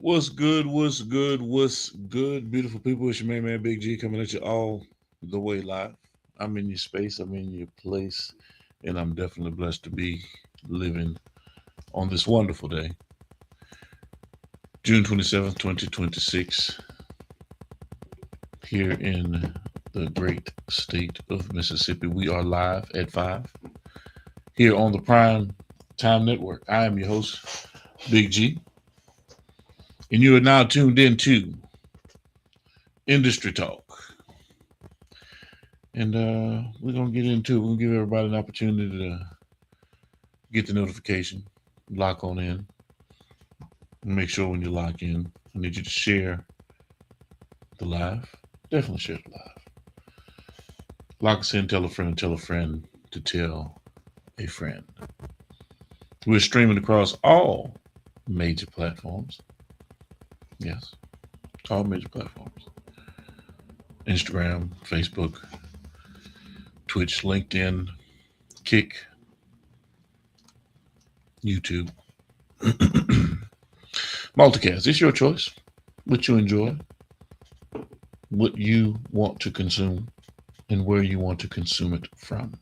What's good? What's good? What's good, beautiful people? It's your man, Big G, coming at you all the way live. I'm in your space, I'm in your place, and I'm definitely blessed to be living on this wonderful day, June 27th, 2026, here in the great state of Mississippi. We are live at 5 here on the Prime Time Network. I am your host, Big G, and you are now tuned into Industry Talk. And we're going to get into it. We'll give everybody an opportunity to get the notification, lock on in. Make sure when you lock in, I need you to share the live. Definitely share the live. Lock us in, tell a friend to tell a friend. We're streaming across all major platforms. Yes, all major platforms. Instagram, Facebook, Twitch, LinkedIn, Kick, YouTube. Multicast. It's your choice. What you enjoy, what you want to consume, and where you want to consume it from.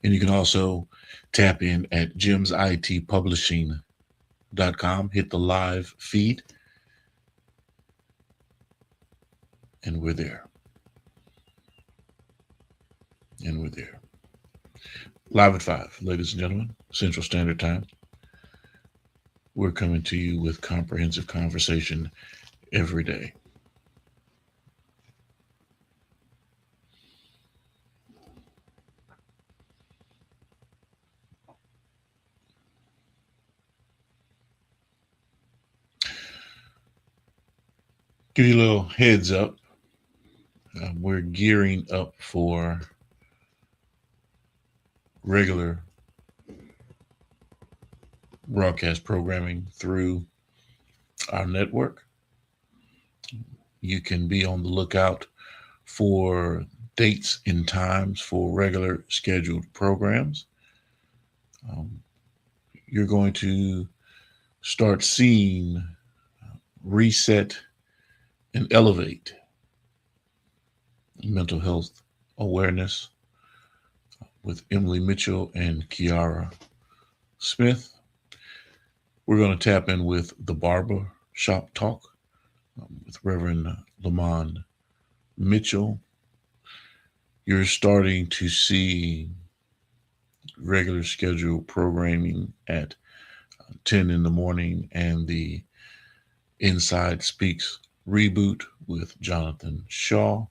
And you can also tap in at gemsitpublishing.com, hit the live feed, and we're there. And we're there. Live at 5, ladies and gentlemen, Central Standard Time. We're coming to you with comprehensive conversation every day. Give you a little heads up. We're gearing up for regular broadcast programming through our network. You can be on the lookout for dates and times for regular scheduled programs. You're going to start seeing Reset and Elevate mental health awareness with Emily Mitchell and Kiara Smith. We're going to tap in with the Barber Shop Talk with Reverend Lamont Mitchell. You're starting to see regular scheduled programming at 10 in the morning and the Inside Speaks reboot with Jonathan Shaw.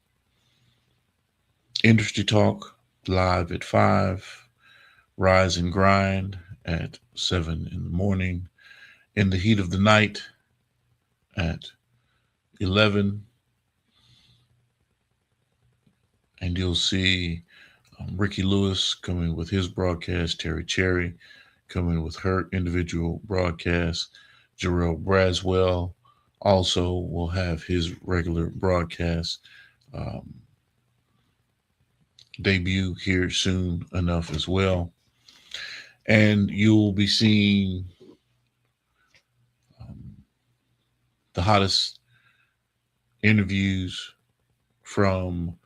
Industry Talk live at 5. Rise and Grind at 7 in the morning. In the Heat of the Night at 11. And you'll see Ricky Lewis coming with his broadcast, Terry Cherry coming with her individual broadcast, Jarrell Braswell also will have his regular broadcast debut here soon enough as well. And you'll be seeing the hottest interviews from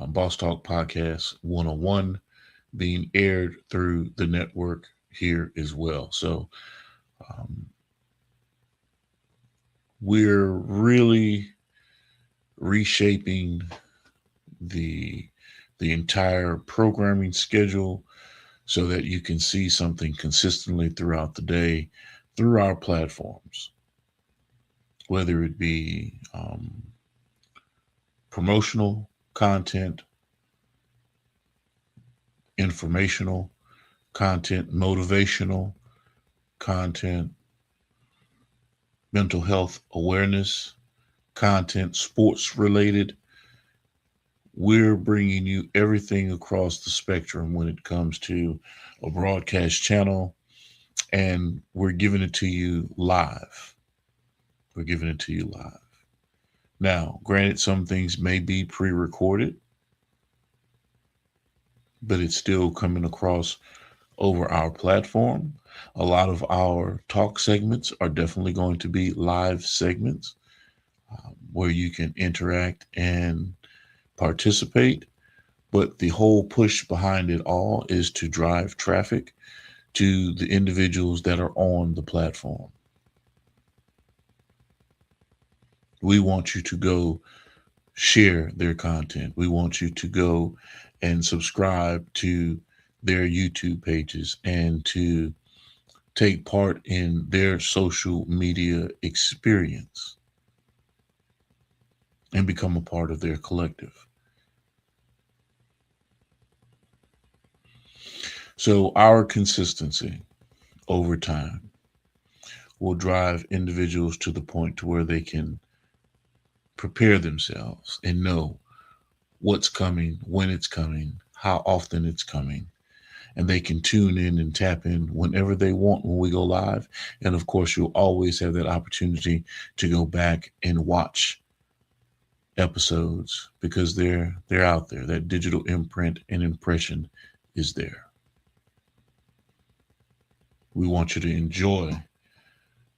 Boss Talk Podcast 101 being aired through the network here as well. So we're really reshaping the entire programming schedule so that you can see something consistently throughout the day through our platforms, whether it be promotional content, informational content, motivational content, mental health awareness content, sports related. We're bringing you everything across the spectrum when it comes to a broadcast channel, and we're giving it to you live. We're giving it to you live. Now, granted, some things may be pre recorded, but it's still coming across over our platform. A lot of our talk segments are definitely going to be live segments where you can interact and participate. But the whole push behind it all is to drive traffic to the individuals that are on the platform. We want you to go share their content. We want you to go and subscribe to their YouTube pages and to take part in their social media experience and become a part of their collective. So, our consistency over time will drive individuals to the point to where they can prepare themselves and know what's coming, when it's coming, how often it's coming, and they can tune in and tap in whenever they want when we go live. And of course, you'll always have that opportunity to go back and watch episodes because they're out there. That digital imprint and impression is there. We want you to enjoy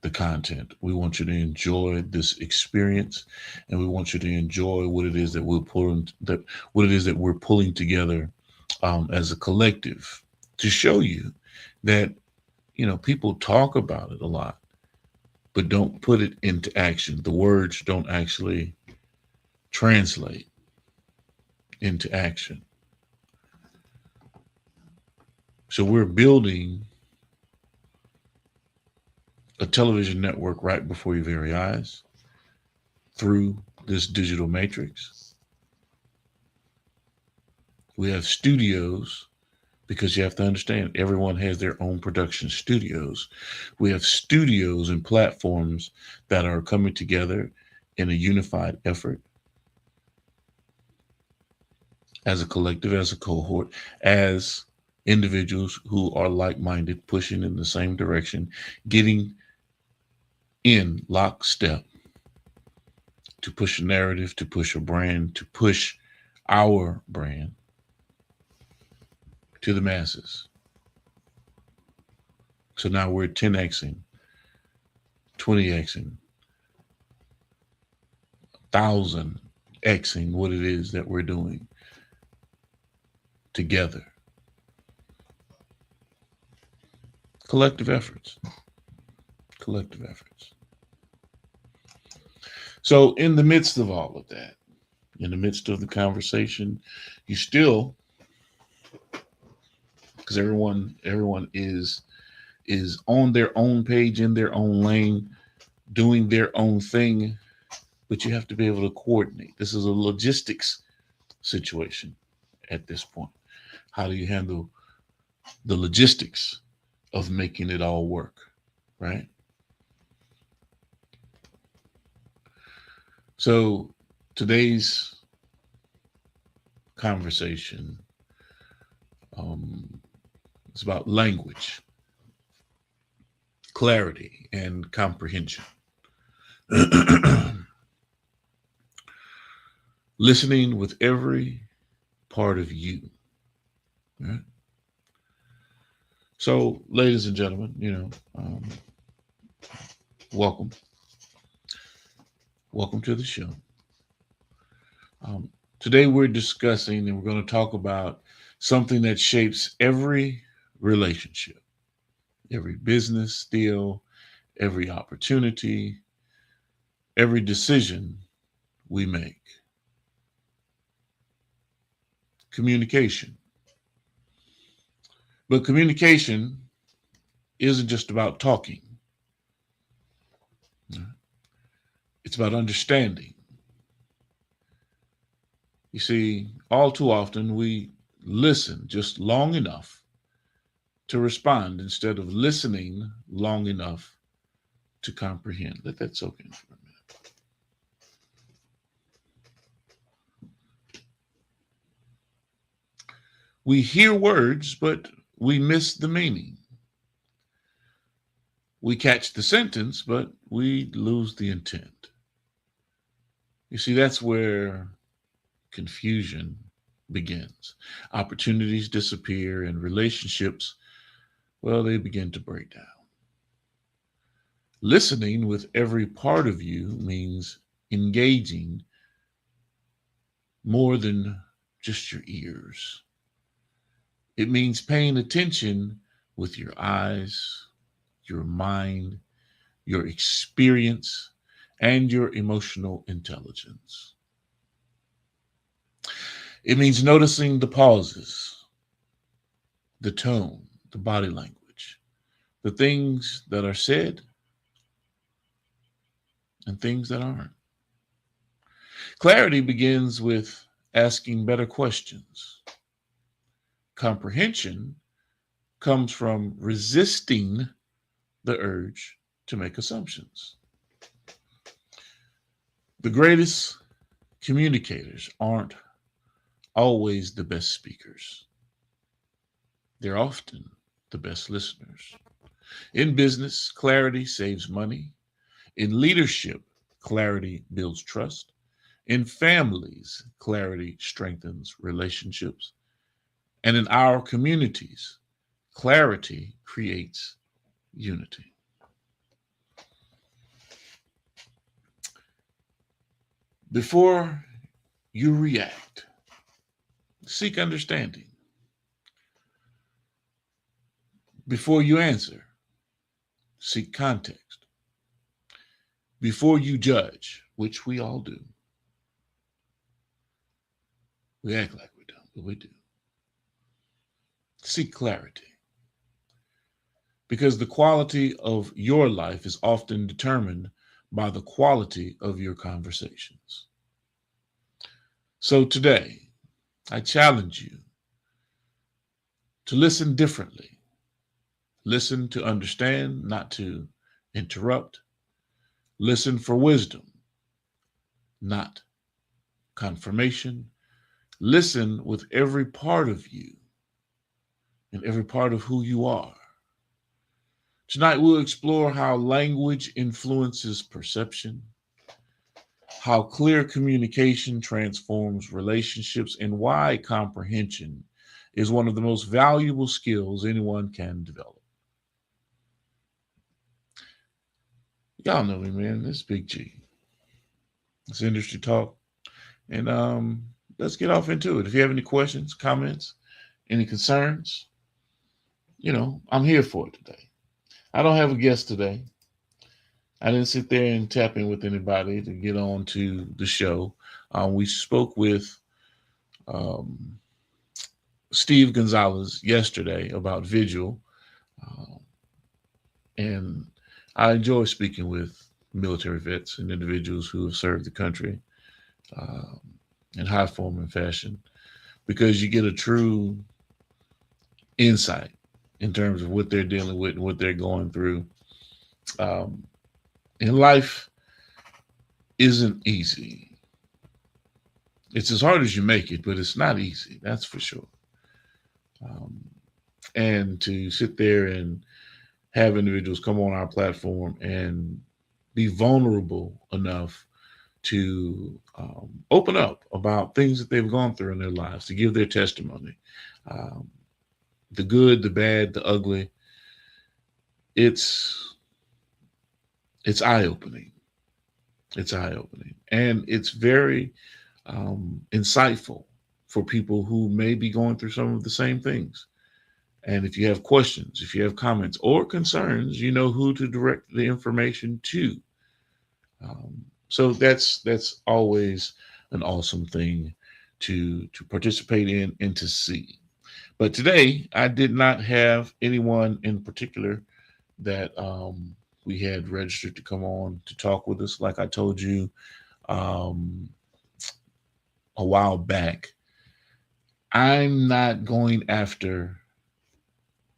the content. We want you to enjoy this experience, and we want you to enjoy what it is that we're pulling together as a collective to show you that people talk about it a lot, but don't put it into action. The words don't actually translate into action. So we're building a television network right before your very eyes through this digital matrix. We have studios because you have to understand everyone has their own production studios. We have studios and platforms that are coming together in a unified effort as a collective, as a cohort, as individuals who are like-minded, pushing in the same direction, getting in lockstep to push a narrative, to push a brand, to push our brand to the masses. So now we're 10xing, 20xing, 1000xing what it is that we're doing together. Collective efforts. Collective efforts. So in the midst of all of that, in the midst of the conversation, you still, because everyone is on their own page, in their own lane, doing their own thing, but you have to be able to coordinate. This is a logistics situation at this point. How do you handle the logistics of making it all work, right? So today's conversation is about language, clarity, and comprehension. Listening with every part of you. Right? So, ladies and gentlemen, welcome. Welcome to the show. Today we're discussing and we're going to talk about something that shapes every relationship, every business deal, every opportunity, every decision we make. Communication. But communication isn't just about talking. It's about understanding. You see, all too often we listen just long enough to respond instead of listening long enough to comprehend. Let that soak in for a minute. We hear words, but we miss the meaning. We catch the sentence, but we lose the intent. You see, that's where confusion begins. Opportunities disappear and relationships well, they begin to break down. Listening with every part of you means engaging more than just your ears. It means paying attention with your eyes, your mind, your experience, and your emotional intelligence. It means noticing the pauses, the tone, the body language, the things that are said and things that aren't. Clarity begins with asking better questions. Comprehension comes from resisting the urge to make assumptions. The greatest communicators aren't always the best speakers, they're often the best listeners. In business, clarity saves money. In leadership, clarity builds trust. In families, clarity strengthens relationships. And in our communities, clarity creates unity. Before you react, seek understanding. Before you answer, seek context. Before you judge, which we all do, we act like we don't, but we do. Seek clarity. Because the quality of your life is often determined by the quality of your conversations. So today, I challenge you to listen differently. Listen to understand, not to interrupt. Listen for wisdom, not confirmation. Listen with every part of you and every part of who you are. Tonight, we'll explore how language influences perception, how clear communication transforms relationships, and why comprehension is one of the most valuable skills anyone can develop. Y'all know me, man. This is Big G. It's industry talk. And let's get off into it. If you have any questions, comments, any concerns, I'm here for it today. I don't have a guest today. I didn't sit there and tap in with anybody to get on to the show. We spoke with Steve Gonzalez yesterday about Vigil. And I enjoy speaking with military vets and individuals who have served the country in high form and fashion, because you get a true insight in terms of what they're dealing with and what they're going through. And life isn't easy. It's as hard as you make it, but it's not easy. That's for sure. And to sit there and have individuals come on our platform and be vulnerable enough to open up about things that they've gone through in their lives, to give their testimony, the good, the bad, the ugly. It's eye-opening. It's eye-opening. And it's very insightful for people who may be going through some of the same things. And if you have questions, if you have comments or concerns, you know who to direct the information to. So that's always an awesome thing to participate in and to see. But today, I did not have anyone in particular that we had registered to come on to talk with us. Like I told you a while back, I'm not going after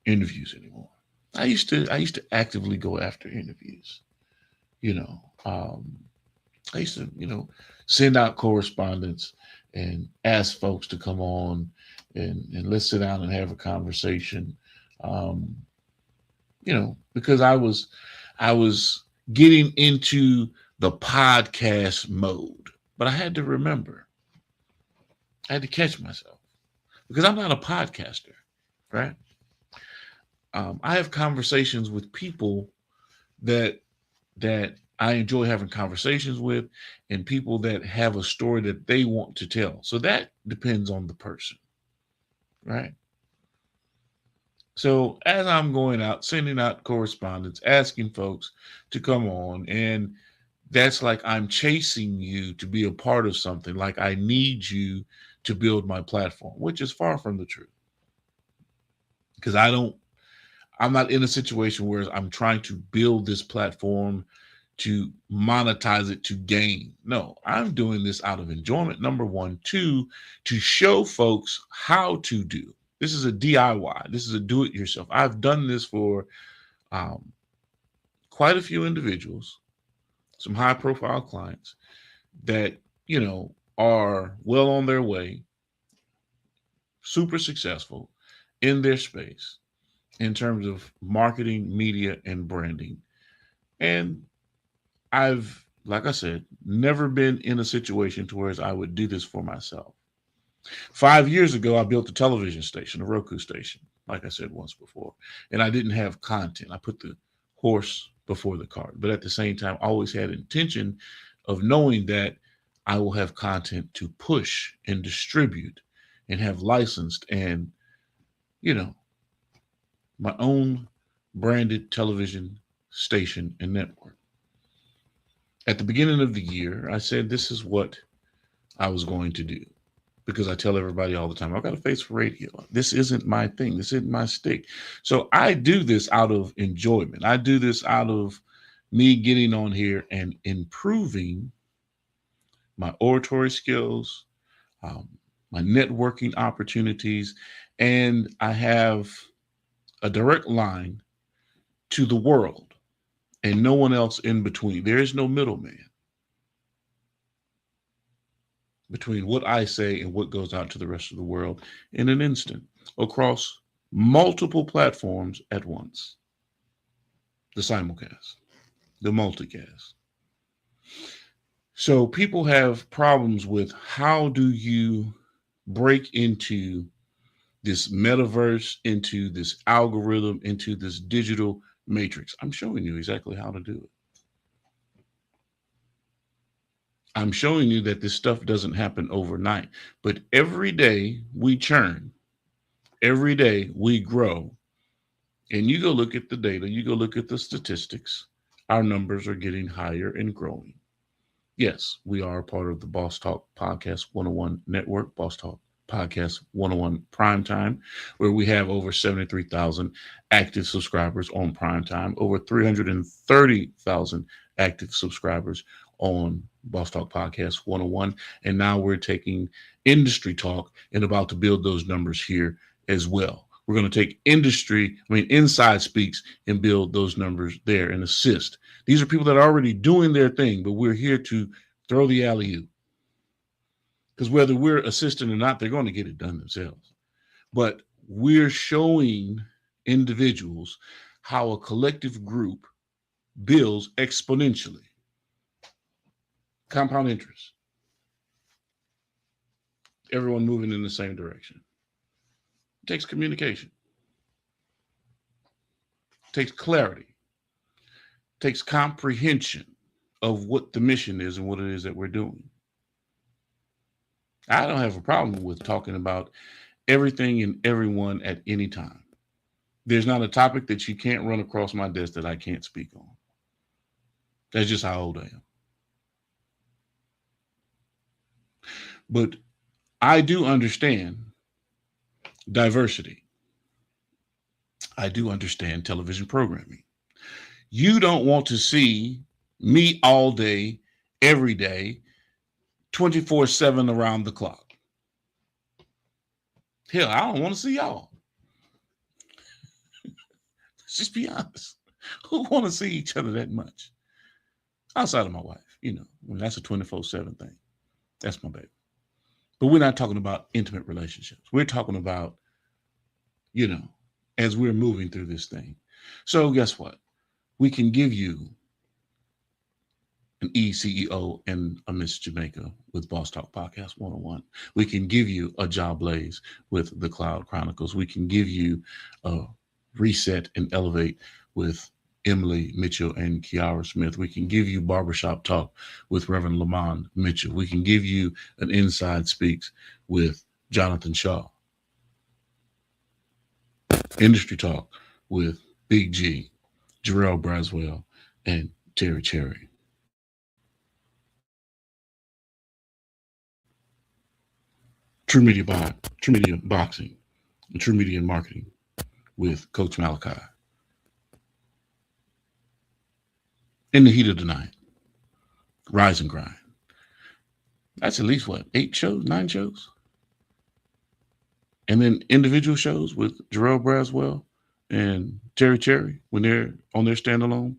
interviews anymore. I used to actively go after interviews. I used to send out correspondence and ask folks to come on and let's sit down and have a conversation. Because I was getting into the podcast mode, but I had to remember, I had to catch myself, because I'm not a podcaster, right? I have conversations with people that I enjoy having conversations with, and people that have a story that they want to tell. So that depends on the person, right? So as I'm going out, sending out correspondence, asking folks to come on, and that's like I'm chasing you to be a part of something, like I need you to build my platform, which is far from the truth. Because I'm not in a situation where I'm trying to build this platform to monetize it to gain. No, I'm doing this out of enjoyment. Number one. Two, to show folks how to do. This is a DIY. This is a do it yourself. I've done this for um, quite a few individuals, some high profile clients that, are well on their way, super successful in their space in terms of marketing, media, and branding. And I've, like I said, never been in a situation to where I would do this for myself. 5 years ago, I built a television station, a Roku station, like I said once before, and I didn't have content. I put the horse before the cart, but at the same time, I always had intention of knowing that I will have content to push and distribute and have licensed and, you know, my own branded television station and network. At the beginning of the year, I said this is what I was going to do because I tell everybody all the time, I've got a face for radio. This isn't my thing. This isn't my stick. So I do this out of enjoyment. I do this out of me getting on here and improving my oratory skills, um, my networking opportunities, and I have a direct line to the world and no one else in between. There is no middleman between what I say and what goes out to the rest of the world in an instant across multiple platforms at once. The simulcast, the multicast. So people have problems with how do you break into this metaverse, into this algorithm, into this digital matrix. I'm showing you exactly how to do it. I'm showing you that this stuff doesn't happen overnight, but every day we churn, every day we grow. And you go look at the data, you go look at the statistics, our numbers are getting higher and growing. Yes, we are a part of the Boss Talk Podcast 101 network, Boss Talk Podcast 101 Primetime, where we have over 73,000 active subscribers on Primetime, over 330,000 active subscribers on Boss Talk Podcast 101. And now we're taking industry talk and about to build those numbers here as well. We're going to take Inside Speaks and build those numbers there and assist. These are people that are already doing their thing, but we're here to throw the alley-oop. Because whether we're assisting or not, they're going to get it done themselves. But we're showing individuals how a collective group builds exponentially. Compound interest. Everyone moving in the same direction. It takes communication. It takes clarity. It takes comprehension of what the mission is and what it is that we're doing. I don't have a problem with talking about everything and everyone at any time. There's not a topic that you can't run across my desk that I can't speak on. That's just how old I am. But I do understand diversity. I do understand television programming. You don't want to see me all day, every day, 24/7 around the clock. Hell, I don't want to see y'all. Let's just be honest. Who want to see each other that much? Outside of my wife, that's a 24/7 thing. That's my baby. But we're not talking about intimate relationships. We're talking about, as we're moving through this thing. So guess what? We can give you an ECEO and a Miss Jamaica with Boss Talk Podcast 101. We can give you a Job Blaze with the Cloud Chronicles. We can give you a reset and elevate with Emily Mitchell and Kiara Smith. We can give you barbershop talk with Reverend Lamont Mitchell. We can give you an inside speaks with Jonathan Shaw. Industry talk with Big G, Jarrell Braswell, and Terry Cherry. True Media Boxing, and True Media and Marketing with Coach Malachi. In the Heat of the Night, Rise and Grind. That's at least what, 8 shows, 9 shows? And then individual shows with Jarrell Braswell and Terry Cherry when they're on their standalone.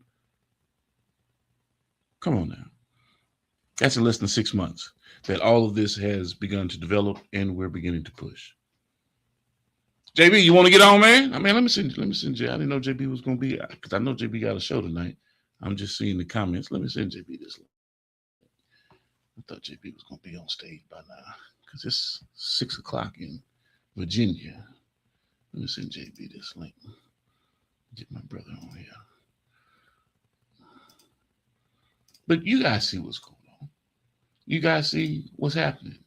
Come on now. That's in less than 6 months that all of this has begun to develop and we're beginning to push. JB, you want to get on, man? I mean, let me send JB. I didn't know JB was going to be, because I know JB got a show tonight. I'm just seeing the comments. Let me send JB this link. I thought JB was going to be on stage by now because it's 6 o'clock in Virginia. Let me send JB this link. Get my brother on here. But you guys see what's going on. You guys see what's happening.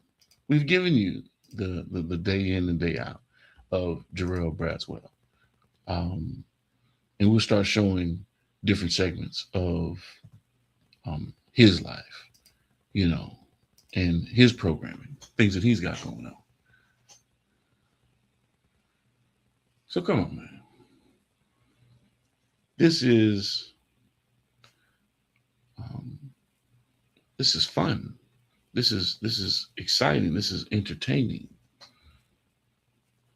We've given you the day in and day out of Jarrell Braswell. And we'll start showing different segments of his life, you know, and his programming, things that he's got going on. So come on, man. This is fun. This is exciting. This is entertaining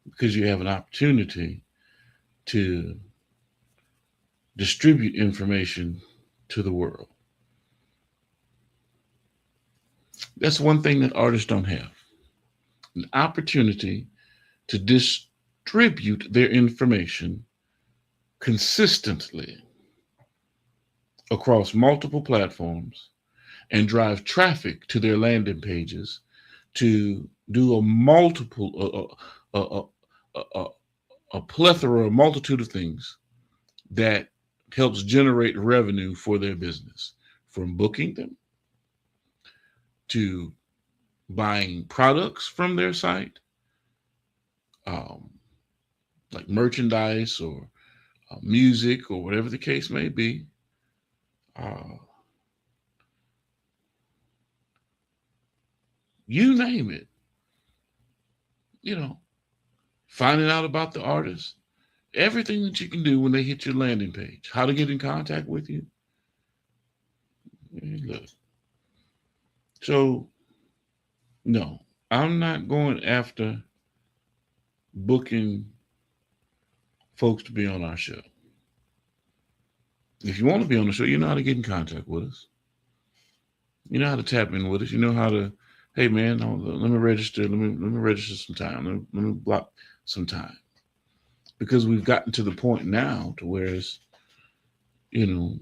because you have an opportunity to distribute information to the world. That's one thing that artists don't have, an opportunity to distribute their information consistently across multiple platforms and drive traffic to their landing pages to do a plethora, a multitude of things that helps generate revenue for their business, from booking them to buying products from their site, like merchandise or music or whatever the case may be. You name it, you know, finding out about the artist, everything that you can do when they hit your landing page, how to get in contact with you. Look. So, no, I'm not going after booking folks to be on our show. If you want to be on the show, you know how to get in contact with us. You know how to tap in with us. You know how to, hey man, let me register. Let me register some time. Let me block some time. Because we've gotten to the point now to where it's, you know,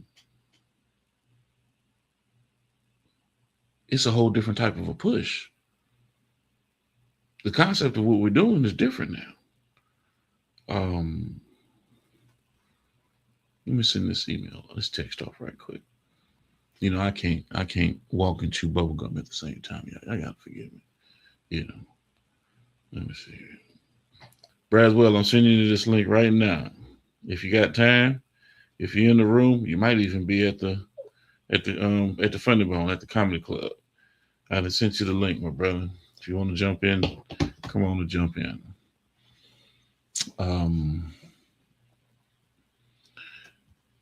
it's a whole different type of a push. The concept of what we're doing is different now. Let me send this email, this text off right quick. You know, I can't walk and chew bubble gum at the same time. I gotta forgive me. You know. Let me see here. Braswell, I'm sending you this link right now. If you got time, if you're in the room, you might even be at the Funny Bone at the Comedy Club. I just sent you the link, my brother. If you want to jump in, come on and jump in.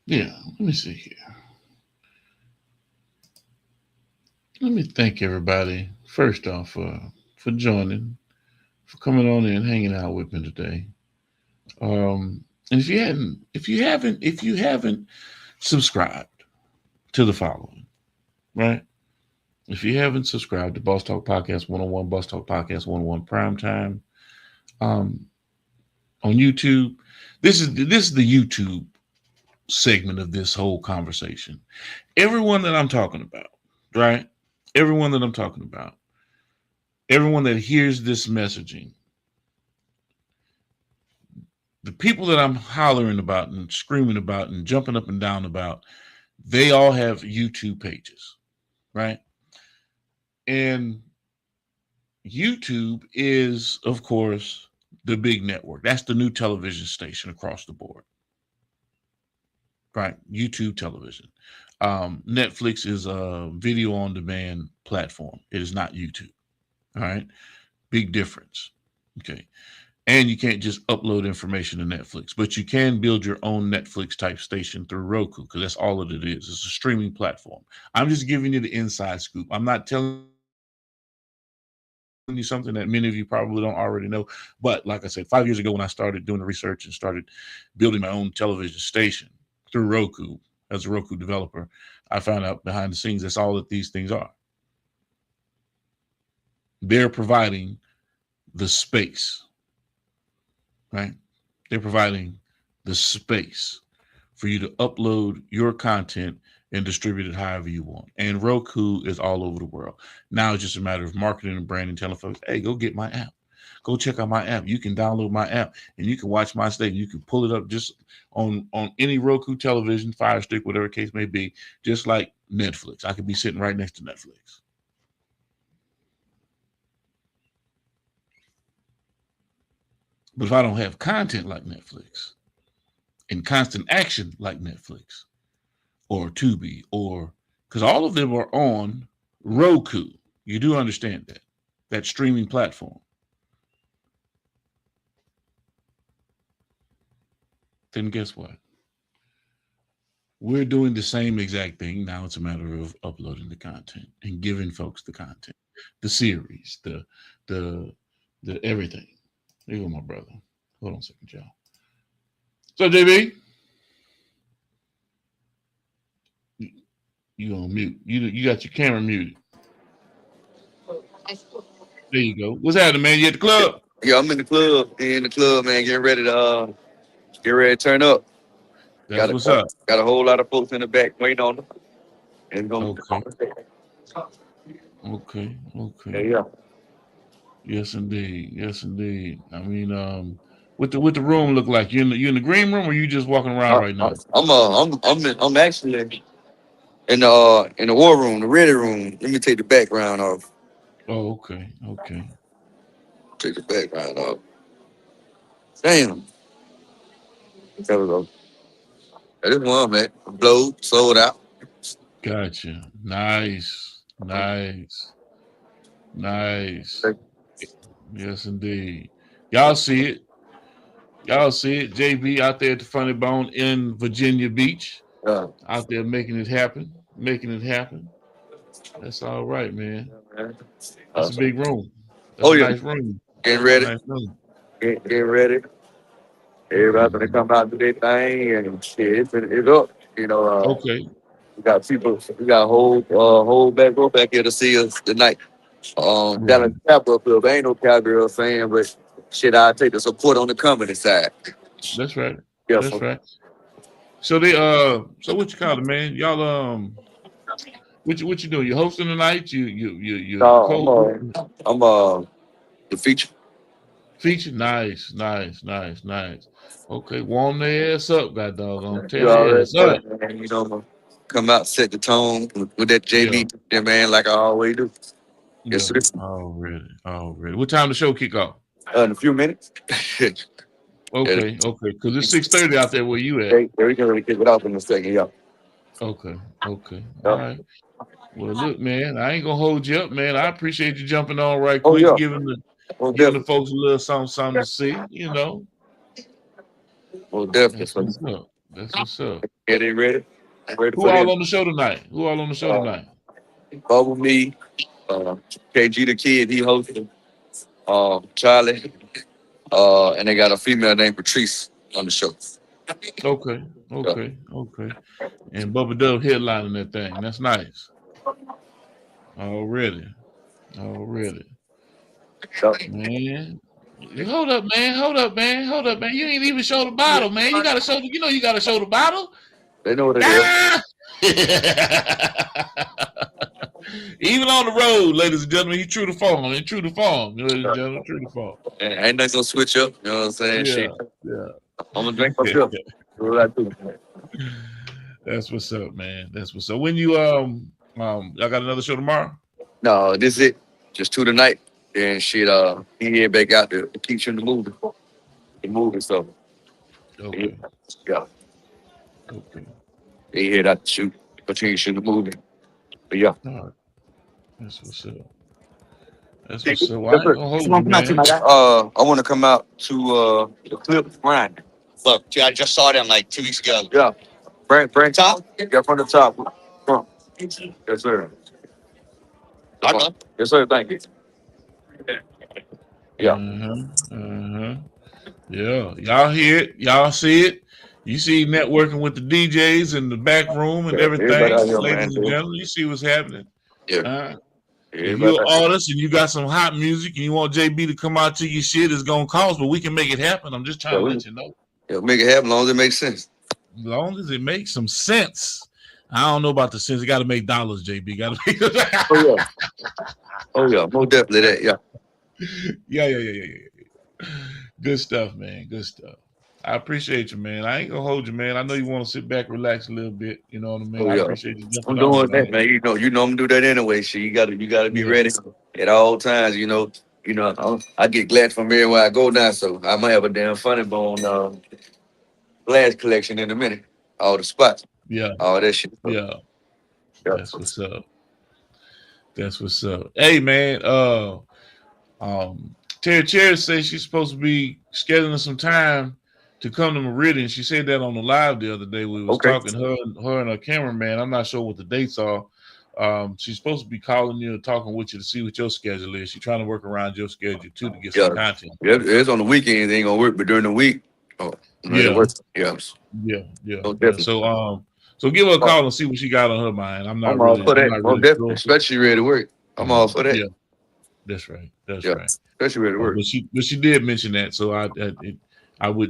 Yeah, let me see here. Let me thank everybody first off for joining, for coming on in, hanging out with me today. And if you haven't subscribed to the following, right? If you haven't subscribed to Boss Talk Podcast 101, Boss Talk Podcast 101 Primetime, on YouTube, this is the YouTube segment of this whole conversation. Everyone that I'm talking about, right? Everyone that I'm talking about, everyone that hears this messaging, the people that I'm hollering about and screaming about and jumping up and down about, they all have YouTube pages, right? And YouTube is, of course, the big network. That's the new television station across the board, right? YouTube television. Netflix is a video on demand platform. It is not YouTube. All right. Big difference. Okay. And you can't just upload information to Netflix, but you can build your own Netflix type station through Roku because that's all that it is. It's a streaming platform. I'm just giving you the inside scoop. I'm not telling you something that many of you probably don't already know. But like I said, 5 years ago when I started doing the research and started building my own television station through Roku as a Roku developer, I found out behind the scenes that's all that these things are. They're providing the space, right? They're providing the space for you to upload your content and distribute it however you want. And Roku is all over the world. Now it's just a matter of marketing and branding, telling folks, hey, go get my app. Go check out my app. You can download my app and you can watch my station. You can pull it up just on any Roku television, Fire Stick, whatever case may be, just like Netflix. I could be sitting right next to Netflix. But if I don't have content like Netflix and constant action like Netflix or Tubi, or because all of them are on Roku, you do understand that streaming platform. Then guess what? We're doing the same exact thing. Now it's a matter of uploading the content and giving folks the content, the series, the everything. There you go, my brother. Hold on a second, y'all. So, JB, you on mute. You got your camera muted. There you go. What's happening, man? You at the club? Yeah, I'm in the club. Man. Getting ready to turn up. That's what's up. Got a whole lot of folks in the back waiting on them. And Okay. Yeah. Yes, indeed. I mean, what the room look like? You in the green room, or you just walking around right now? I'm actually in the war room, the ready room. Let me take the background off. Oh, okay. Take the background off. Damn. There we go. This one, man. Blowed, sold out. Gotcha. Nice. Yes, indeed. Y'all see it. JB out there at the Funny Bone in Virginia Beach. Out there making it happen. That's all right, man. That's a big room. That's a nice room. Getting ready. Getting ready. Everybody's gonna come out to their thing and shit. It's up. Okay. We got people. We got a whole back row back here to see us tonight. Dallas Cowboy Club. I ain't no Cowgirl fan, but shit, I take the support on the comedy side. That's right. Yeah, That's right. So so what you call it, man? Y'all what you doing? You hosting tonight? You I'm the feature. Feature? Nice. Okay, warm their ass up, god doggone. Tell their ass up. Come out, set the tone with that JB, man, like I always do. Yes, already. What time the show kick off? In a few minutes. Okay, because it's 6:30 out there where you at. We can really kick it off in a second, yeah. Okay. All right. Well, look, man, I ain't gonna hold you up, man. I appreciate you jumping on right quick, giving the folks a little something to see, Well, definitely. That's what's up. Yeah, they ready? Who all on the show tonight? Bubble Me, KG the Kid, he hosting. Charlie, and they got a female named Patrice on the show. Okay. And Bubba Dub headlining that thing. That's nice. Already. Man. Hold up, man. You ain't even show the bottle, man. You gotta show the bottle. They know what it is. Even on the road, ladies and gentlemen, he's true to form. Ladies and gentlemen, true to form. Ain't nothing gonna switch up. You know what I'm saying? Yeah. I'm gonna drink myself. What I do. That's what's up, man. That's what's up. When you y'all got another show tomorrow? No, this is it. Just two tonight. And shit, he head back out to keep shooting the movie. The movie stuff. Okay. Yeah. Okay. He head out to shoot. Continue shooting the movie. But yeah. All right. That's what's up. That's Yes, what's up. Well, I ain't gonna hold you, man. I want to come out to the clip grind. Look, I just saw them like 2 weeks ago. Yeah. Bring top? Yeah, from the top. Come. Yes, sir. Yes, sir. Thank you. Yeah. Uh-huh. Yeah. Y'all hear it. Y'all see it. You see networking with the DJs in the back room and Yeah. Everybody everything. out here, man. Ladies and gentlemen, you see what's happening. Yeah. If you're Everybody an out here. artist and you got some hot music and you want JB to come out to your shit, it's gonna cost, but we can make it happen. I'm just trying to let you know. Yeah, make it happen as long as it makes sense. As long as it makes some sense. I don't know about the sense. You got to make dollars, JB. Got to make. Oh yeah. Oh yeah. Most definitely that. Yeah. Yeah. Good stuff, man. Good stuff. I appreciate you, man. I ain't gonna hold you, man. I know you want to sit back, relax a little bit. You know what I mean? Oh I yeah. appreciate you I'm jumping doing on, that, man. man. You know, I'm gonna do that anyway. Shit, you gotta be Yeah. ready at all times. I get glass from everywhere I go now, so I might have a damn funny bone glass collection in a minute. All the spots, Yeah. all that shit. Yeah. Yeah. That's what's up. That's what's up. Hey, man. Terry Cherry says she's supposed to be scheduling some time to come to Meridian. She said that on the live the other day. We was Okay. talking, her and her cameraman. I'm not sure what the dates are. She's supposed to be calling you and talking with you to see what your schedule is. She's trying to work around your schedule too to get some content. Yeah, it's on the weekends. It ain't gonna work, but during the week, it works. Yeah. Oh, definitely. So give her a call and see what she got on her mind. I'm I'm not all really, for I'm that. not Oh, really definitely. sure. Especially ready to work. I'm all for that. Yeah, that's right. That's Yeah. right. Especially ready to work. But she did mention that, so it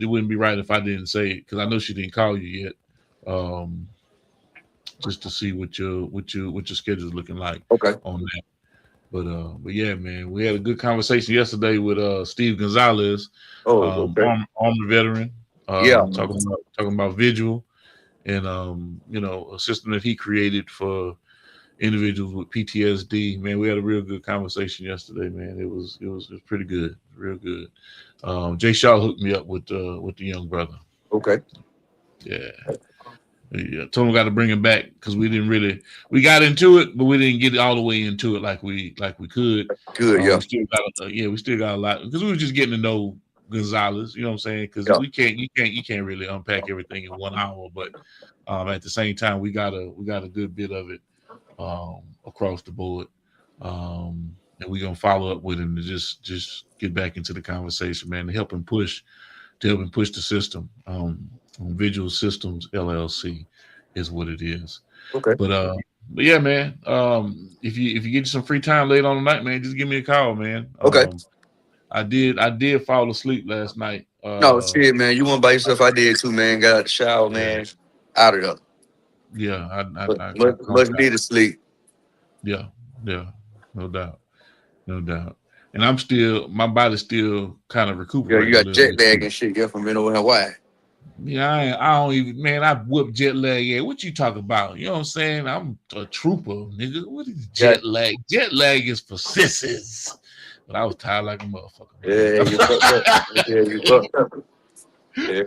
wouldn't be right if I didn't say it because I know she didn't call you yet, just to see what your schedule is looking like Okay. on that. But yeah, man, we had a good conversation yesterday with Steve Gonzalez, Oh, okay. Army veteran, Yeah. talking about Vigil and a system that he created for individuals with PTSD. Man, we had a real good conversation yesterday, man. It was pretty good, real good. Jay Shaw hooked me up with the young brother. Okay. Yeah. Told him got to bring him back because we got into it, but we didn't get all the way into it like we could. Good. Yeah. We still got a lot because we were just getting to know Gonzalez. You know what I'm saying? Because you can't really unpack everything in 1 hour, but at the same time, we got a good bit of it across the board, and we're gonna follow up with him to just get back into the conversation, man, to help him push the system. Visual Systems LLC is what it is. Okay. But yeah, man. If you get you some free time late on the night, man, just give me a call, man. Okay. I did fall asleep last night. No, shit, man. You went by yourself. I did too, man. Got out the shower, man. Out of there. Yeah, I much needed sleep. Yeah, no doubt. And my body's still kind of Yeah, recuperating. you got jet lag and shit. Yeah, from being over in Hawaii. Yeah, I don't even, man. I whoop jet lag. Yeah, what you talk about? You know what I'm saying? I'm a trooper, nigga. What is jet lag? Jet lag is for sissies. But I was tired like a motherfucker. Yeah, you fucked up. Yeah, you fucked up. Yeah,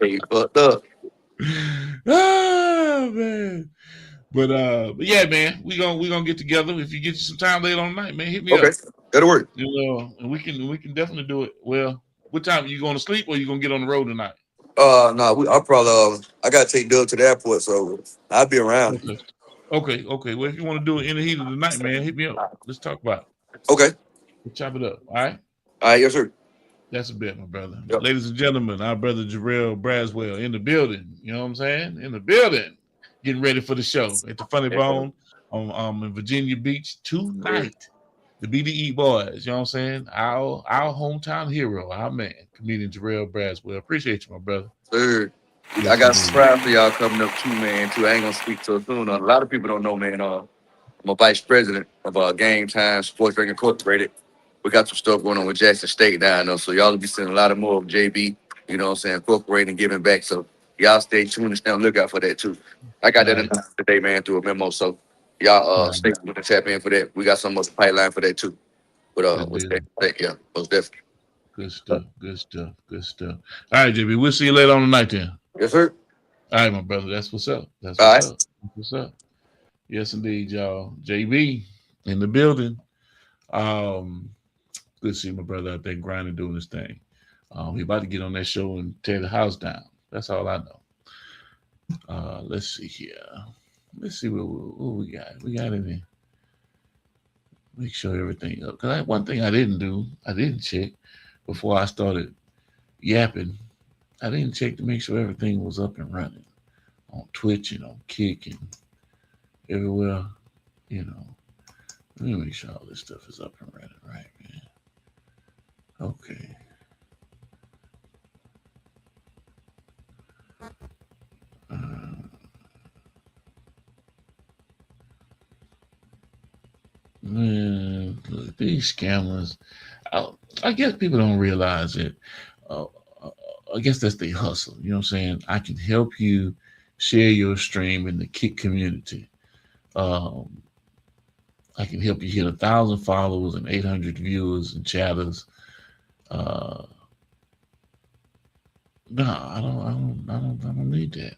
you fucked up. Oh man. But yeah, man, we gonna get together. If you get you some time later on tonight, man, hit me up. Okay, that'll work. And we can definitely do it. Well, what time are you going to sleep or you gonna get on the road tonight? No, I'll probably I gotta take Doug to the airport, so I'll be around. Okay. Well, if you want to do it in the heat of the night, man, hit me up. Let's talk about it. Okay. We'll chop it up. All right. Yes, sir. That's a bet, my brother. Yep. Ladies and gentlemen, our brother Jarrell Braswell in the building. You know what I'm saying? In the building, getting ready for the show at the Funny Bone in Virginia Beach tonight. The BDE boys, you know what I'm saying? Our hometown hero, our man, comedian Jarrell Braswell. Appreciate you, my brother. Sir. Yes, I got a surprise for y'all coming up too, man. I ain't gonna speak to it soon. A lot of people don't know, man. I'm a vice president of Game Time Sports Drink Incorporated. We got some stuff going on with Jackson State down there. So y'all will be seeing a lot of more of JB, you know what I'm saying, incorporating and giving back. So y'all stay tuned and stay on the lookout for that too. I got that Nice, announced today, man, through a memo. So y'all nice. stay tuned and tap in for that. We got some more pipeline for that too. But Good what's deal. that? Yeah, most definitely. Good stuff. Good stuff. Good stuff. All right, JB. We'll see you later on tonight then. Yes, sir. All right, my brother. That's what's up. That's All what's right. up. That's what's up. Yes, indeed, y'all. JB in the building. Um, good to see my brother out there grinding, doing his thing. He about to get on that show and tear the house down. That's all I know. Let's see here. Let's see what we got. We got any. Make sure everything up. Cause one thing I didn't do, I didn't check before I started yapping. I didn't check to make sure everything was up and running on Twitch and on Kick and everywhere. You know, let me make sure all this stuff is up and running, right, man? Okay. Uh, Man, look, these scammers. I, I guess people don't realize it. Uh, uh, I guess that's the hustle. You know what I'm saying? I can help you share your stream in the Kick community. Um, I can help you hit 1,000 followers and 800 viewers and chatters. Uh, no, I don't need that.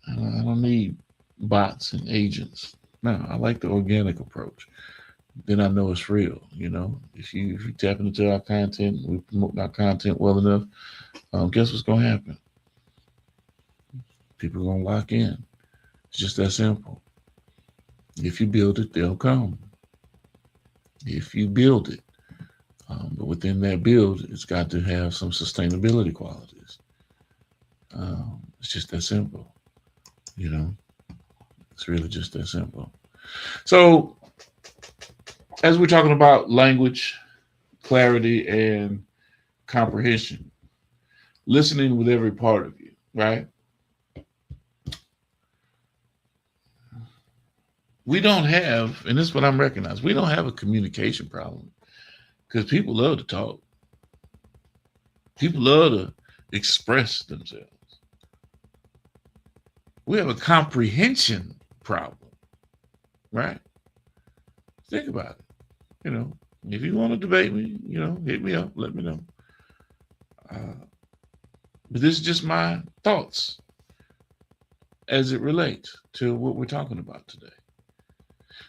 I don't need bots and agents. No, I like the organic approach. Then I know it's real. You know, if you tap into our content, we promote our content well enough. Guess what's gonna happen? People are gonna lock in. It's just that simple. If you build it, they'll come. If you build it, but within that build, it's got to have some sustainability qualities. It's just that simple. You know, it's really just that simple. So, as we're talking about language, clarity, and comprehension, listening with every part of you, right? We don't have, and this is what I'm recognizing, we don't have a communication problem because people love to talk. People love to express themselves. We have a comprehension problem, right? Think about it. You know, if you want to debate me, you know, hit me up, let me know. Uh, but this is just my thoughts as it relates to what we're talking about today.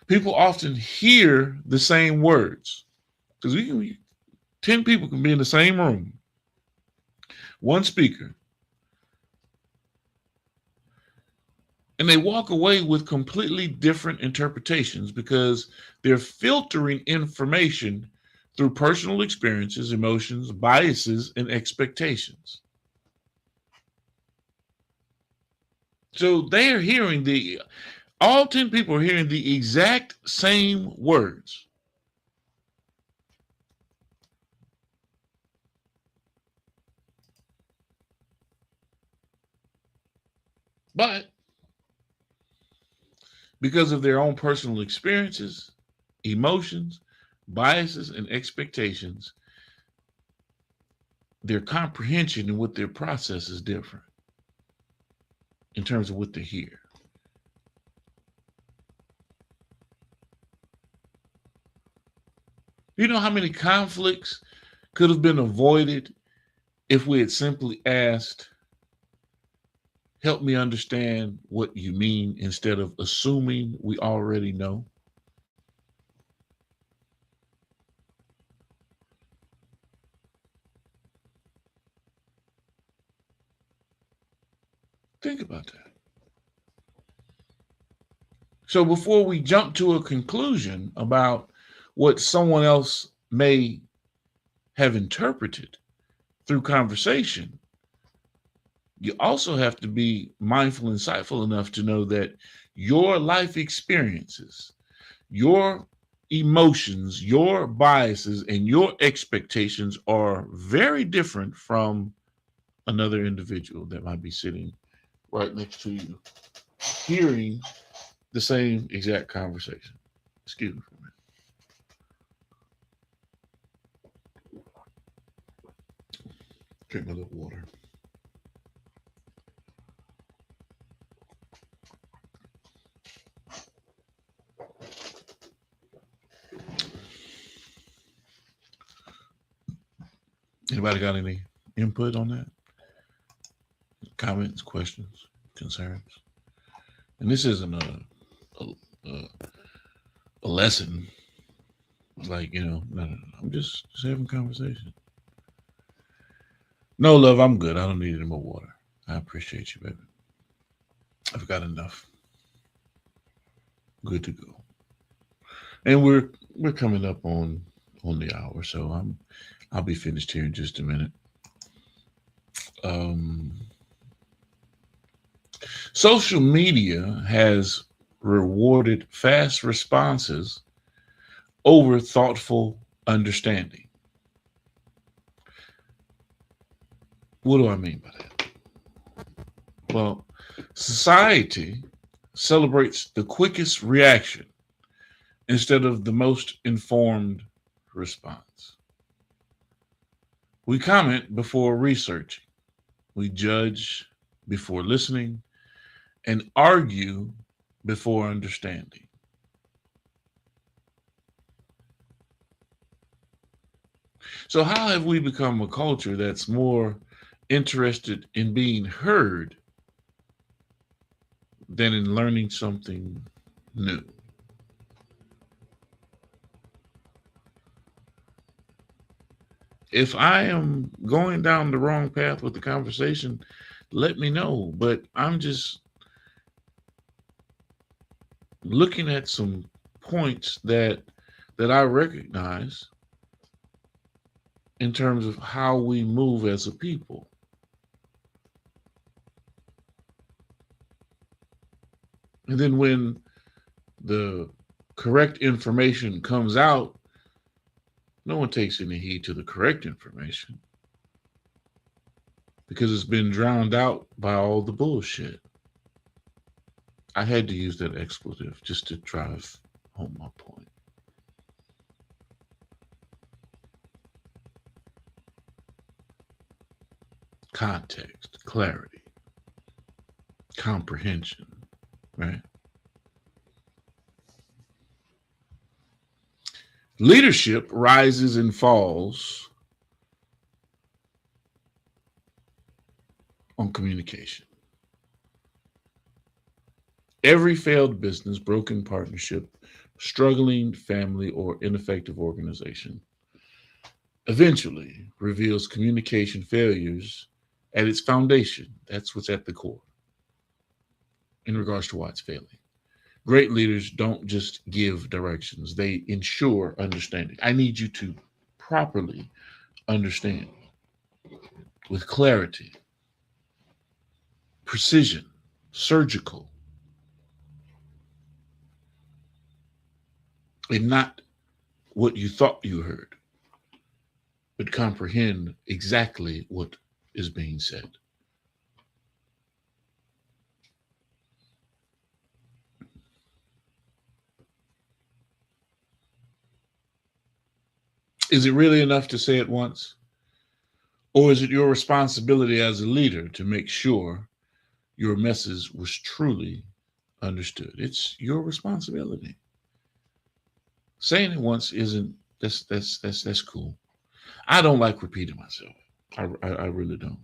People often hear the same words because 10 people can be in the same room, one speaker, and they walk away with completely different interpretations because they're filtering information through personal experiences, emotions, biases, and expectations. So they're hearing all 10 people are hearing the exact same words. But because of their own personal experiences, emotions, biases, and expectations, their comprehension and what their process is different in terms of what they hear. You know how many conflicts could have been avoided if we had simply asked, help me understand what you mean instead of assuming we already know? Think about that. So before we jump to a conclusion about what someone else may have interpreted through conversation, you also have to be mindful and insightful enough to know that your life experiences, your emotions, your biases, and your expectations are very different from another individual that might be sitting right next to you, hearing the same exact conversation. Excuse me for a minute. Drink my little water. Anybody got any input on that? Comments, questions, concerns? And this isn't a, a lesson. Like, no. I'm just having conversation. No, love, I'm good. I don't need any more water. I appreciate you, baby. I've got enough. Good to go. And we're coming up on the hour, so I'll be finished here in just a minute. Um, Social media has rewarded fast responses over thoughtful understanding. What do I mean by that? Well, society celebrates the quickest reaction instead of the most informed response. We comment before researching, we judge before listening, and argue before understanding. So, how have we become a culture that's more interested in being heard than in learning something new? If I am going down the wrong path with the conversation, let me know. But I'm just looking at some points that I recognize in terms of how we move as a people. And then when the correct information comes out, no one takes any heed to the correct information because it's been drowned out by all the bullshit. I had to use that expletive just to drive home my point. Context, clarity, comprehension, right? Leadership rises and falls on communication. Every failed business, broken partnership, struggling family, or ineffective organization eventually reveals communication failures at its foundation. That's what's at the core in regards to why it's failing. Great leaders don't just give directions, they ensure understanding. I need you to properly understand with clarity, precision, surgical, and not what you thought you heard, but comprehend exactly what is being said. Is it really enough to say it once? Or is it your responsibility as a leader to make sure your message was truly understood? It's your responsibility. Saying it once isn't that's cool. I don't like repeating myself. I really don't.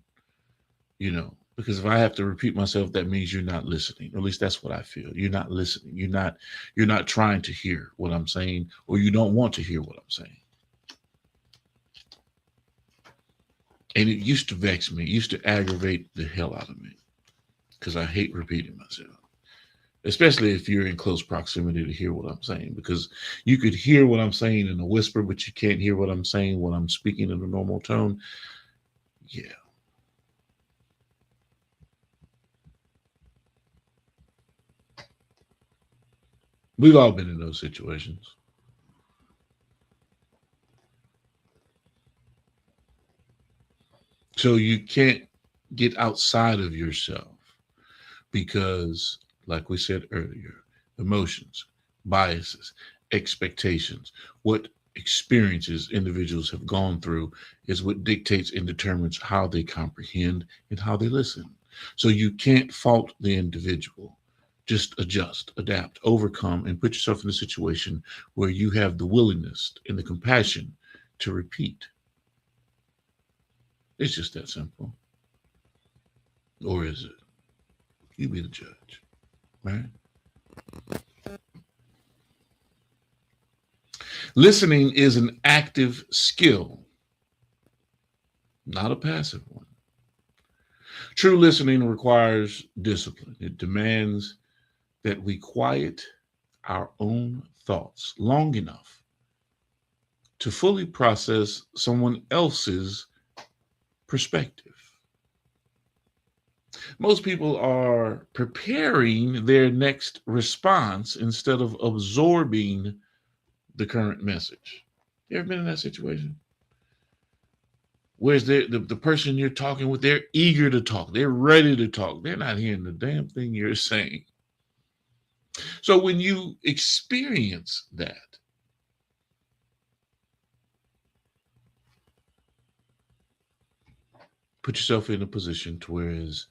Because if I have to repeat myself, that means you're not listening. Or at least that's what I feel. You're not listening. You're not trying to hear what I'm saying, or you don't want to hear what I'm saying. And it used to vex me. It used to aggravate the hell out of me because I hate repeating myself, especially if you're in close proximity to hear what I'm saying, because you could hear what I'm saying in a whisper, but you can't hear what I'm saying when I'm speaking in a normal tone. Yeah. We've all been in those situations. So you can't get outside of yourself because, like we said earlier, emotions, biases, expectations, what experiences individuals have gone through is what dictates and determines how they comprehend and how they listen. So you can't fault the individual. Just adjust, adapt, overcome, and put yourself in a situation where you have the willingness and the compassion to repeat. It's just that simple. Or is it? You be the judge, right? Listening is an active skill, not a passive one. True listening requires discipline. It demands that we quiet our own thoughts long enough to fully process someone else's perspective. Most people are preparing their next response instead of absorbing the current message. You ever been in that situation? Where's the person you're talking with? They're eager to talk. They're ready to talk. They're not hearing the damn thing you're saying. So when you experience that, put yourself in a position to whereas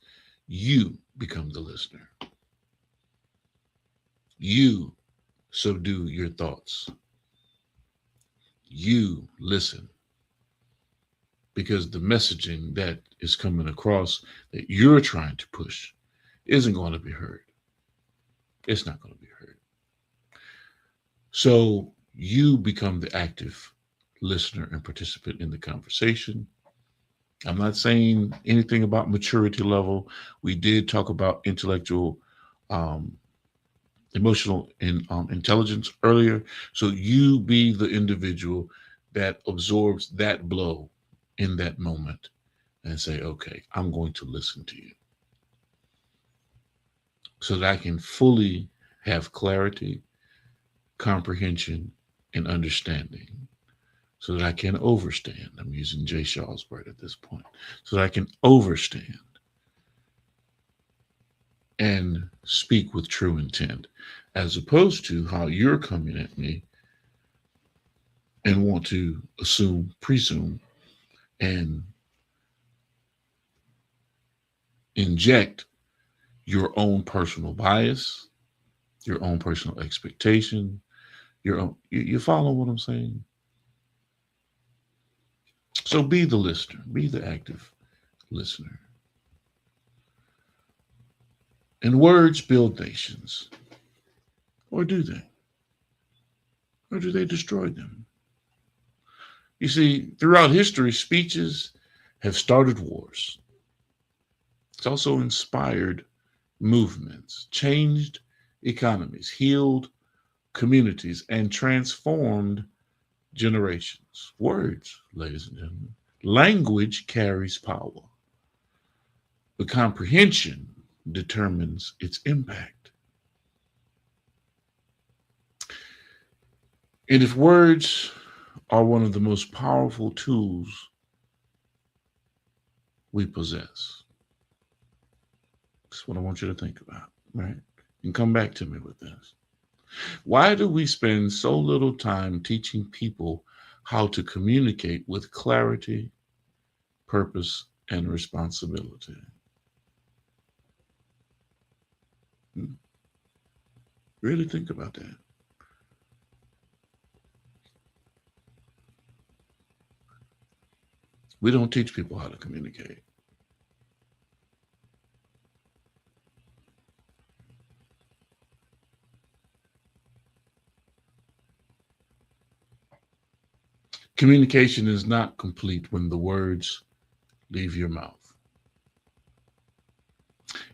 you become the listener. You subdue your thoughts. You listen because the messaging that is coming across that you're trying to push isn't going to be heard. It's not going to be heard. So you become the active listener and participant in the conversation. I'm not saying anything about maturity level. We did talk about intellectual, um, emotional, and intelligence earlier. So you be the individual that absorbs that blow in that moment and say, okay, I'm going to listen to you so that I can fully have clarity, comprehension, and understanding so that I can overstand. I'm using Jay Shaw's word at this point, so that I can overstand and speak with true intent, as opposed to how you're coming at me and want to assume, presume, and inject your own personal bias, your own personal expectation, your own. You follow what I'm saying? So be the listener, be the active listener. And words build nations, or do they? Or do they destroy them? You see, throughout history, speeches have started wars. It's also inspired movements, changed economies, healed communities, and transformed generations. Words, ladies and gentlemen. Language carries power, but comprehension determines its impact. And if words are one of the most powerful tools we possess, that's what I want you to think about, right? And come back to me with this. Why do we spend so little time teaching people how to communicate with clarity, purpose, and responsibility? Hmm. Really think about that. We don't teach people how to communicate. Communication is not complete when the words leave your mouth.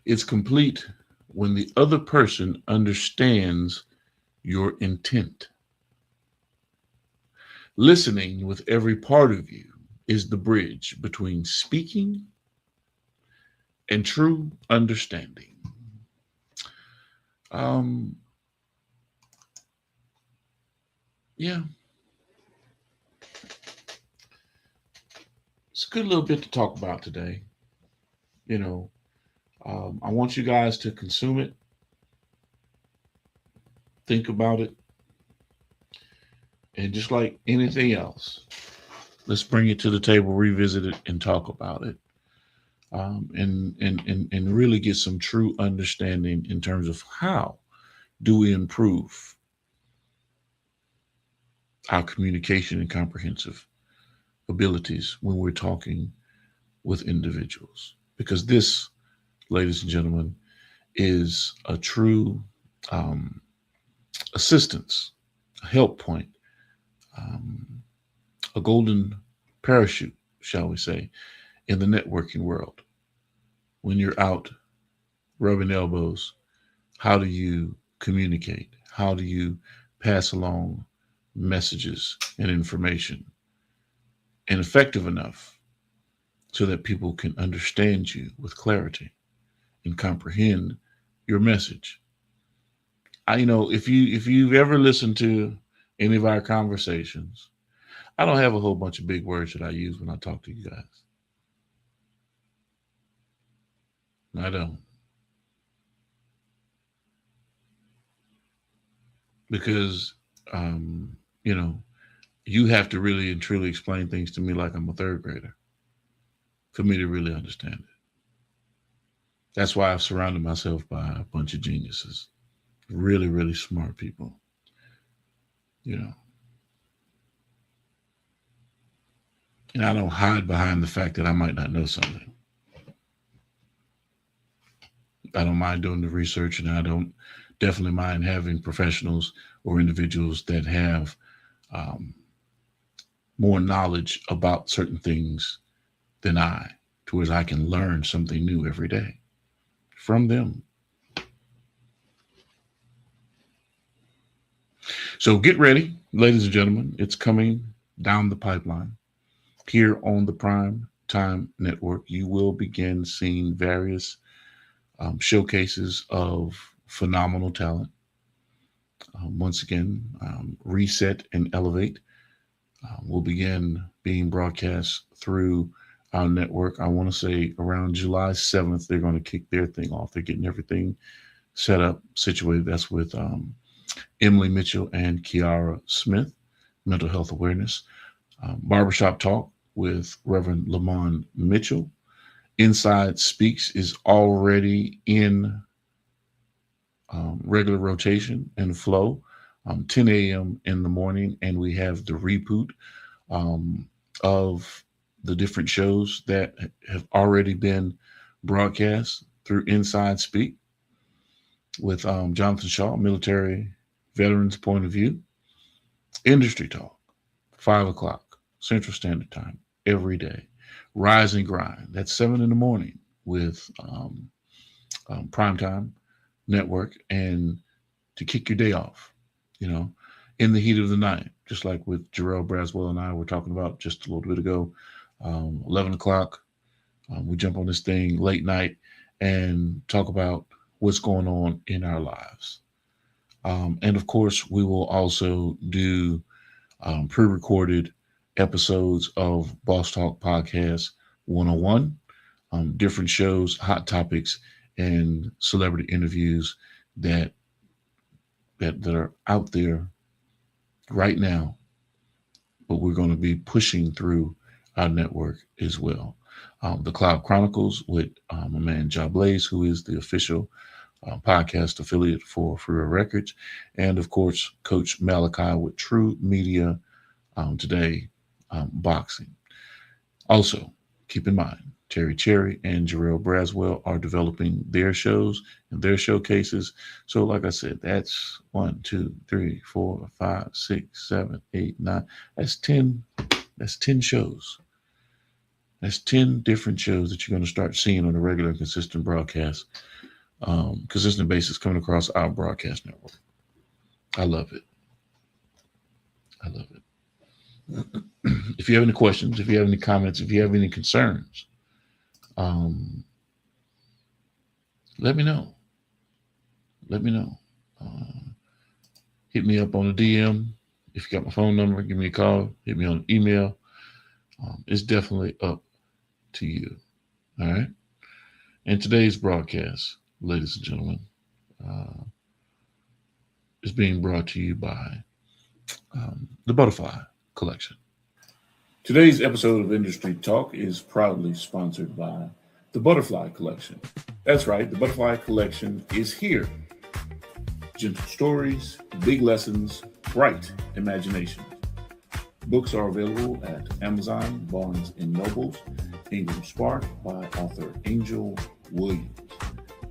It's complete when the other person understands your intent. Listening with every part of you is the bridge between speaking and true understanding. Um, yeah, it's a good little bit to talk about today. You know, I want you guys to consume it, think about it, And just like anything else, let's bring it to the table, revisit it, and talk about it. And really get some true understanding in terms of how do we improve our communication and comprehensive abilities when we're talking with individuals. Because this, ladies and gentlemen, is a true um, assistance, a help point, um, a golden parachute, shall we say, in the networking world. When you're out rubbing elbows, how do you communicate? How do you pass along messages and information and effective enough so that people can understand you with clarity and comprehend your message? If you've ever listened to any of our conversations, I don't have a whole bunch of big words that I use when I talk to you guys. I don't, because um, you know you have to really and truly explain things to me like I'm a third grader for me to really understand it. That's why I've surrounded myself by a bunch of geniuses, really, really smart people. You know, and I don't hide behind the fact that I might not know something. I don't mind doing the research, and I don't definitely mind having professionals or individuals that have um, more knowledge about certain things than I, to where I can learn something new every day from them. So get ready, ladies and gentlemen. It's coming down the pipeline here on the Prime Time Network. You will begin seeing various showcases of phenomenal talent. Once again, Reset and Elevate will begin being broadcast through our network. I want to say around July 7th, they're going to kick their thing off. They're getting everything set up, situated. That's with Emily Mitchell and Kiara Smith, mental health awareness. Barbershop Talk with Reverend Lamont Mitchell. Inside Speaks is already in regular rotation and flow, 10 a.m. in the morning, and we have the reboot um, of the different shows that have already been broadcast through Inside Speak with Jonathan Shaw, military veterans point of view, industry talk, 5 o'clock Central Standard Time every day. Rise and Grind, that's 7 in the morning with Primetime Network, and to kick your day off, you know, in the heat of the night, just like with Jarrell Braswell and I were talking about just a little bit ago. 11 o'clock, we jump on this thing late night and talk about what's going on in our lives. And of course, we will also do pre recorded episodes of Boss Talk Podcast 101, different shows, hot topics, and celebrity interviews that, that are out there right now, but we're going to be pushing through our network as well. The Cloud Chronicles with my man Job Blaze, who is the official podcast affiliate for Freeway Records, and of course, Coach Malachi with True Media Today Boxing. Also, keep in mind, Terry Cherry and Jarrell Braswell are developing their shows and their showcases. So, like I said, that's 1, 2, 3, 4, 5, 6, 7, 8, 9. That's 10. That's 10 shows. That's 10 different shows that you're going to start seeing on a regular, consistent broadcast, consistent basis coming across our broadcast network. I love it. I love it. If you have any questions, if you have any comments, if you have any concerns, um, let me know. Let me know. Uh, Hit me up on the DM. If you got my phone number, give me a call. Hit me on email. It's definitely up to you. All right. And today's broadcast, ladies and gentlemen, is being brought to you by the Butterfly Collection. Today's episode of Industry Talk is proudly sponsored by the Butterfly Collection. That's right, the Butterfly Collection is here. Gentle stories, big lessons, bright imagination. Books are available at Amazon, Barnes & Nobles, Ingram Spark by author Angel Williams.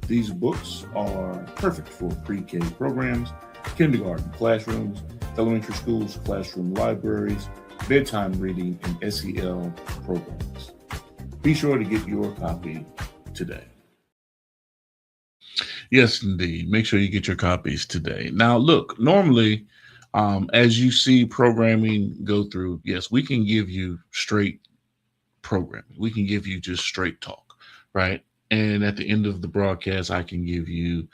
These books are perfect for pre-K programs, kindergarten classrooms, elementary schools, classroom libraries, bedtime reading, and SEL programs. Be sure to get your copy today. Yes, indeed. Make sure you get your copies today. Now, look, normally, as you see programming go through, yes, we can give you straight programming. We can give you just straight talk, right? And at the end of the broadcast, I can give you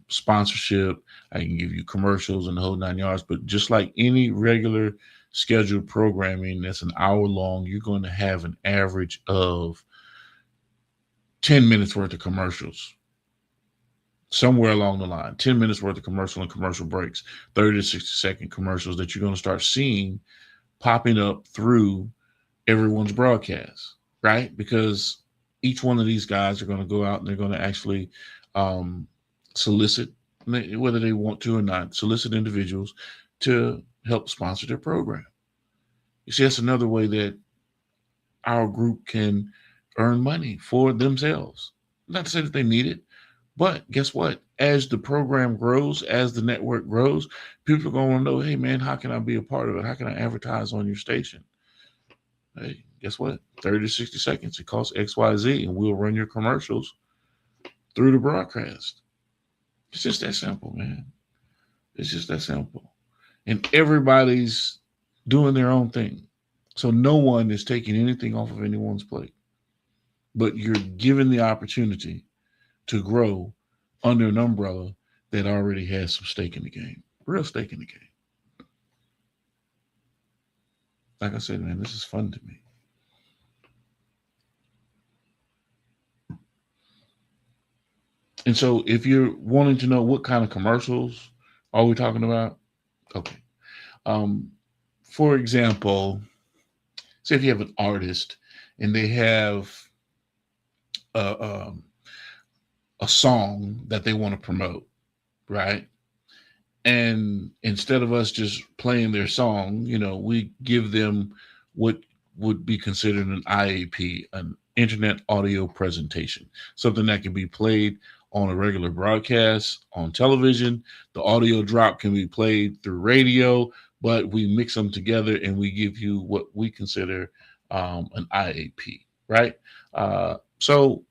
sponsorship. I can give you commercials and the whole 9 yards. But just like any regular scheduled programming that's an hour long, you're going to have an average of 10 minutes worth of commercials. Somewhere along the line, 10 minutes worth of commercial and commercial breaks, 30 to 60-second commercials that you're going to start seeing popping up through everyone's broadcast, right? Because each one of these guys are going to go out and they're going to actually solicit, whether they want to or not, solicit individuals to help sponsor their program. You see, that's another way that our group can earn money for themselves. Not to say that they need it, but guess what? As the program grows, as the network grows, people are going to know, hey, man, how can I be a part of it? How can I advertise on your station? Hey, guess what? 30 to 60 seconds. It costs XYZ, and we'll run your commercials through the broadcast. It's just that simple, man. It's just that simple. And everybody's doing their own thing. So no one is taking anything off of anyone's plate. But you're given the opportunity to grow under an umbrella that already has some stake in the game. Real stake in the game. Like I said, man, this is fun to me. And so if you're wanting to know what kind of commercials are we talking about, okay. For example, say if you have an artist and they have a song that they want to promote, right? And instead of us just playing their song, we give them what would be considered an IAP, an internet audio presentation, something that can be played on a regular broadcast on television. The audio drop can be played through radio, but we mix them together and we give you what we consider an IAP, right? So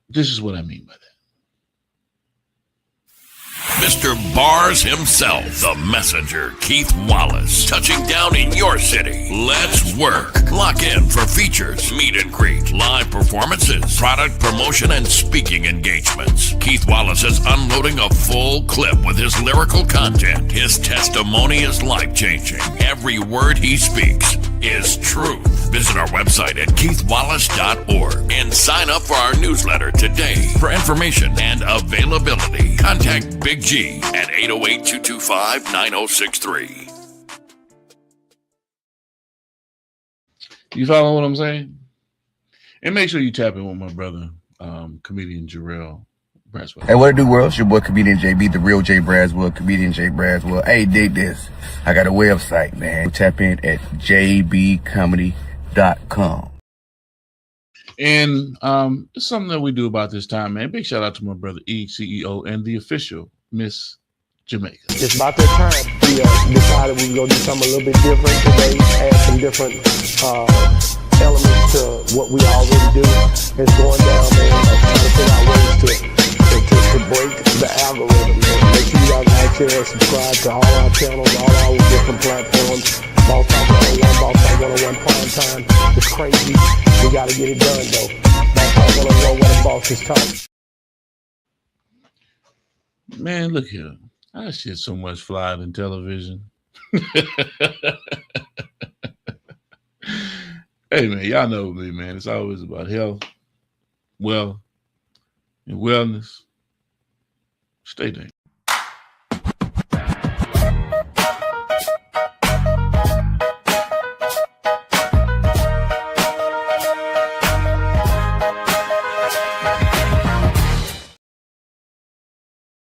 this is what I mean by that. Mr. Bars himself, the messenger, Keith Wallace, touching down in your city. Let's work. Lock in for features, meet and greet, live performances, product promotion, and speaking engagements. Keith Wallace is unloading a full clip with his lyrical content. His testimony is life-changing. Every word he speaks is truth. Visit our website at keithwallace.org and sign up for our newsletter today. For information and availability, contact Big G at 808-225-9063. You follow what I'm saying? And make sure you tap in with my brother, comedian Jarrell Braswell. Hey, what it do, world? It's your boy, comedian JB, the real Jay Braswell, comedian Jay Braswell. Hey, dig this. I got a website, man. Tap in at jbcomedy.com. And it's something that we do about this time, man. Big shout out to my brother E, CEO, and the official Miss Jamaica. It's about that time. We decided we were going to do something a little bit different today, add some different elements to what we already do. It's going down, man. Trying to figure out ways to break the algorithm, man. Make sure you guys like, share, and subscribe to all our channels, all our different platforms. Boss Talk 101, Boss Talk 101 Prime Time. It's crazy. We got to get it done, though. Boss Talk 101, what the boss is talking. Man, look here. That shit so much flyer than television. Hey, man, y'all know me, man. It's always about health, wealth, and wellness. Stay dangerous.